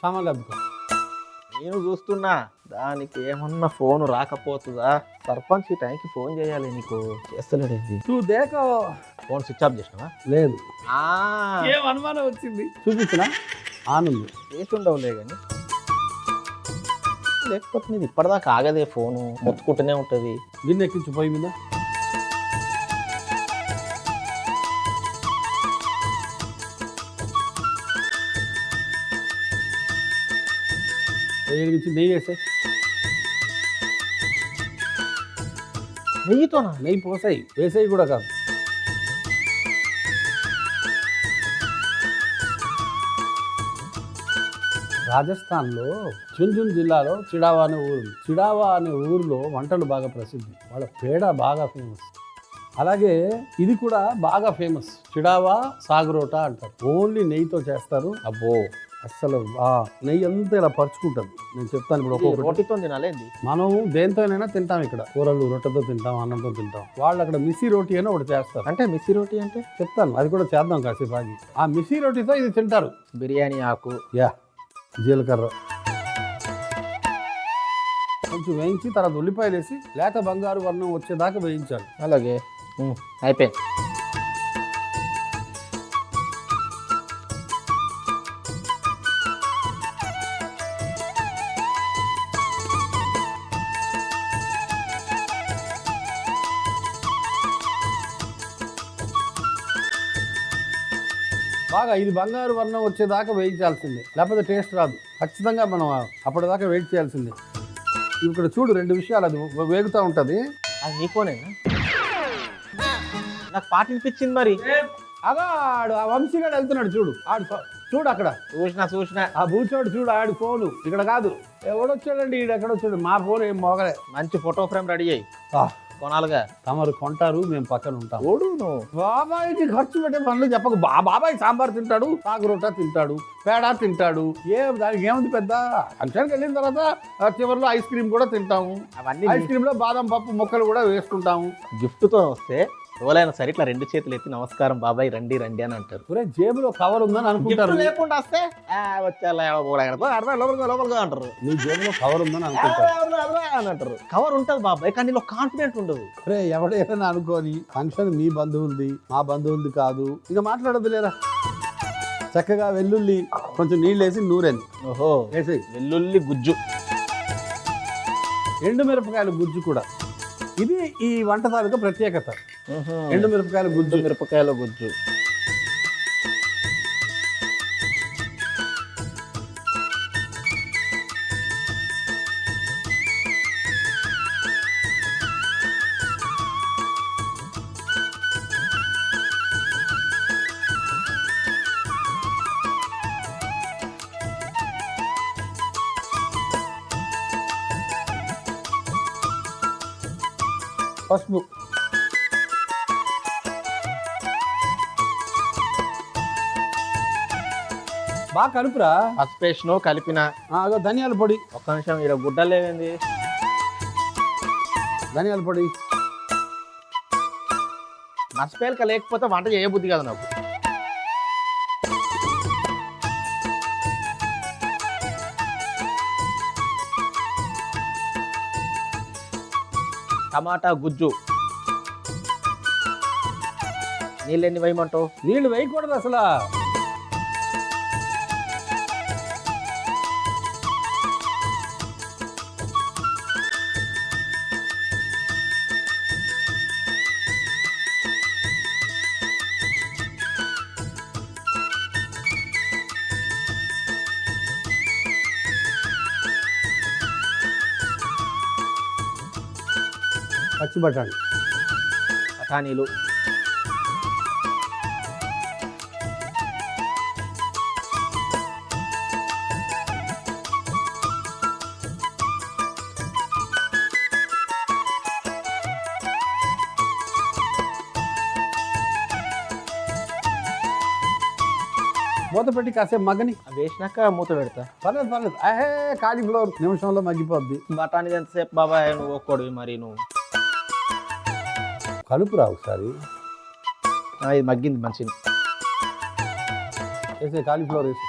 సామాన్లు అద్దుకో. నేను చూస్తున్నా దానికి ఏమన్నా ఫోన్ రాకపోతుందా? సర్పంచ్ ఈ టైంకి ఫోన్ చేయాలి, నీకు చేస్తలేడేంది? నువ్వు దేకో. ఫోన్ స్విచ్ ఆఫ్ చేసినావా? లేదు, ఆ, ఏం అనుమానం వచ్చింది చూపించిన ఆన్ ఉంది. చేసి ఉండవులే కానీ లేకపోతే నీది ఇప్పటిదాకా ఆగదే, ఫోను మొత్తుకుంటూనే ఉంటుంది. గిన్నె ఎక్కించు పోయి మీద. ఎగిరించి నెయ్యి వేసే. నెయ్యితోనా? నెయ్యి పోసాయి, వేసేయి కూడా కాదు. రాజస్థాన్లో ఝుంఝున్ జిల్లాలో చిడావా అనే ఊరు. చిడావా అనే ఊరిలో వంటలు బాగా ప్రసిద్ధి. వాళ్ళ పేడ బాగా ఫేమస్. అలాగే ఇది కూడా బాగా ఫేమస్. చిడావా సాగురోటా అంటారు. ఓన్లీ నెయ్యితో చేస్తారు. అబ్బో, అస్సలు నెయ్యి అంతా ఇలా పరుచుకుంటుంది. నేను చెప్తాను ఇప్పుడు ఒక్కొక్కటి. రోటితో తినాలేంది? మనం దేంతోనైనా తింటాం. ఇక్కడ కూరలు రొట్టెతో తింటాం, అన్నంతో తింటాం. వాళ్ళు అక్కడ మిస్సి రోటీ అని ఒకటి చేస్తారు. అంటే మిస్సి రోటీ అంటే చెప్తాను, అది కూడా చేద్దాం కాసేపు ఆగి. ఆ మిస్సి రోటీతో ఇది తింటారు. బిర్యానీ ఆకు, యా, జీలకర్ర కొంచెం వేయించి తర్వాత ఉల్లిపాయలు వేసి లేత బంగారు వర్ణం వచ్చేదాకా వేయించాలి. అలాగే అయిపోయింది. బాగా ఇది బంగారు వర్ణం వచ్చేదాకా వేయించాల్సిందే, లేకపోతే టేస్ట్ రాదు. ఖచ్చితంగా మనం అప్పటిదాకా వెయిట్ చేయాల్సిందే. ఇక్కడ చూడు, 2 విషయాలు. అది వేగుతూ ఉంటుంది. అది నీ ఫోనేనా? నాకు పాట వినిపించింది మరి. ఆడు ఆ వంశీగాడు వెళ్తున్నాడు చూడు. చూడు అక్కడ చూసిన ఆ బూచోడు చూడు. ఆడు ఫోను ఇక్కడ కాదు. ఎవడొచ్చాడండి? ఈడు ఎక్కడొచ్చాడు? మా ఫోన్ ఏం మోగలే. మంచి ఫోటో ఫ్రేమ్ రెడీ అయ్యి కొనాలిగా. తమరు కొంటారు, మేము పక్కన ఉంటాం. ఓడు నువ్వు బాబాయికి ఖర్చు పెట్టే పనులు చెప్పకు. బాబాయ్ సాంబార్ తింటాడు, సాగురోట తింటాడు, పేడ తింటాడు. దానికి ఏముంది పెద్ద. ఫంక్షన్కి వెళ్ళిన తర్వాత చివరిలో ఐస్ క్రీమ్ కూడా తింటాము. అవన్నీ ఐస్ క్రీమ్ లో బాదం పప్పు ముక్కలు కూడా వేసుకుంటాము. గిఫ్ట్తో వస్తే ఎవరైనా సరే ఇట్లా 2 చేతులు ఎత్తి నమస్కారం బాబాయ్ రండి రండి అని అంటారు. జేబులో కవర్ ఉందని అనుకుంటారు. లేకుండా వస్తే లోపలిగా అంటారు. నీ జేబులో కవర్ ఉందని అనుకుంటారు అని అంటారు. కవర్ ఉంటుంది బాబాయ్, కానీ నీలో కాన్ఫిడెంట్ ఉండదు. ఎవడేమైనా అనుకోని ఫంక్షన్ మీ బంధువులది, మా బంధువులది కాదు. ఇంకా మాట్లాడద్దు లేరా. చక్కగా వెల్లుల్లి కొంచెం నీళ్ళు వేసి నూరేది. ఓహో, వేసి వెల్లుల్లి గుజ్జు, ఎండుమిరపకాయల గుజ్జు కూడా. ఇది ఈ వంట తాలూకా ప్రత్యేకత. ఎండుమిరపకాయల గుజ్జు. మిరపకాయల గుజ్జు. పసుపు. బాగా కలుపురా. పసుపేషను కలిపిన. ధనియాల పొడి. ఒక్క నిమిషం, ఇలా గుడ్డలు లేవేంది? ధనియాల పొడి. మర్చిపోయాక లేకపోతే వంట చేయబుద్ధి కదా నాకు. టమాటా గుజ్జు. నీళ్ళు ఎన్ని వేయమంటావు? నీళ్ళు వేయకూడదు అసలు. పచ్చి బఠానీలు. మూత పెట్టి కాసేపు మగ్గని. వేసినాక మూత పెడతా. పర్లేదు. కాలీఫ్లవర్ నిమిషంలో మగ్గిపోద్ది. బఠానీ ఎంతసేపు బాబాయ్? నువ్వు ఒక్కడివి మరి. నువ్వు కలుపురా ఒకసారి. ఇది మగ్గింది మంచిది. వేసే కాలీఫ్లవర్ వేసి.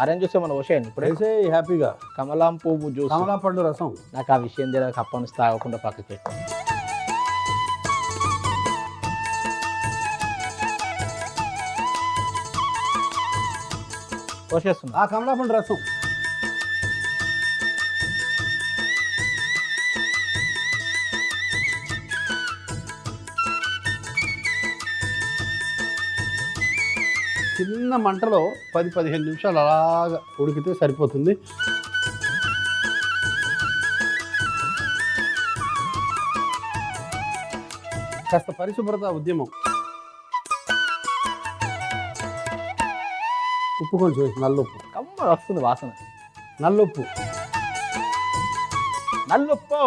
ఆరెంజ్ జ్యూస్ ఏమైనా పోసేయండి ఇప్పుడే. వేసే హ్యాపీగా. కమలాం పువ్వు జ్యూస్. కమలా పండు రసం. నాకు ఆ విషయం తెలియక అప్పటి నుంచి తాగకుండా పక్కకి పెట్టు. పోసేస్తున్నా. ఆ కమలా పండు రసం. చిన్న మంటలో 10-15 నిమిషాలు అలాగా ఉడికితే సరిపోతుంది. కాస్త పరిశుభ్రత ఉద్యమం. ఉప్పు కొంచెం వేసి, నల్లుప్పు. కమ్మ వస్తుంది వాసన. నల్లుప్పు. నల్లుప్పు.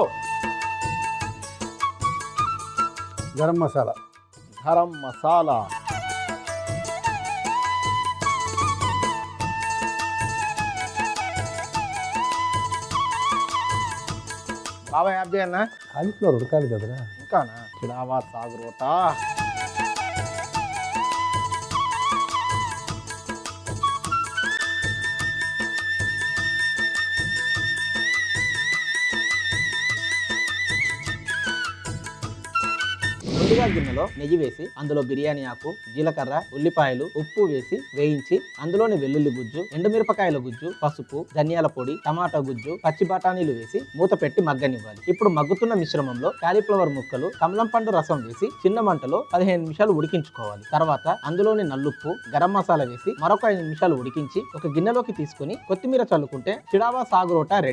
గరం మసాలా. గరం మసాలా. బాబా యాప్ చేయన్నా. కాలీఫ్లవర్ ఉడకాలి కదరా. ఇంకానా? చిడావా సాగు రోట. ముందుగా గిన్నెలో నెయ్యి వేసి అందులో బిర్యానీ ఆకు, జీలకర్ర, ఉల్లిపాయలు, ఉప్పు వేసి వేయించి అందులోని వెల్లుల్లి గుజ్జు, ఎండుమిరపకాయల గుజ్జు, పసుపు, ధనియాల పొడి, టమాటా గుజ్జు, పచ్చి బఠానీలు వేసి మూత పెట్టి మగ్గనివ్వాలి. ఇప్పుడు మగ్గుతున్న మిశ్రమంలో కాలీఫ్లవర్ ముక్కలు, కమలం పండు రసం వేసి చిన్న మంటలో 15 నిమిషాలు ఉడికించుకోవాలి. తర్వాత అందులోని నల్లుప్పు, గరం మసాలా వేసి మరొక 5 నిమిషాలు ఉడికించి ఒక గిన్నెలోకి తీసుకుని కొత్తిమీర చల్లుకుంటే చిడావా సాగు రోట రెడీ.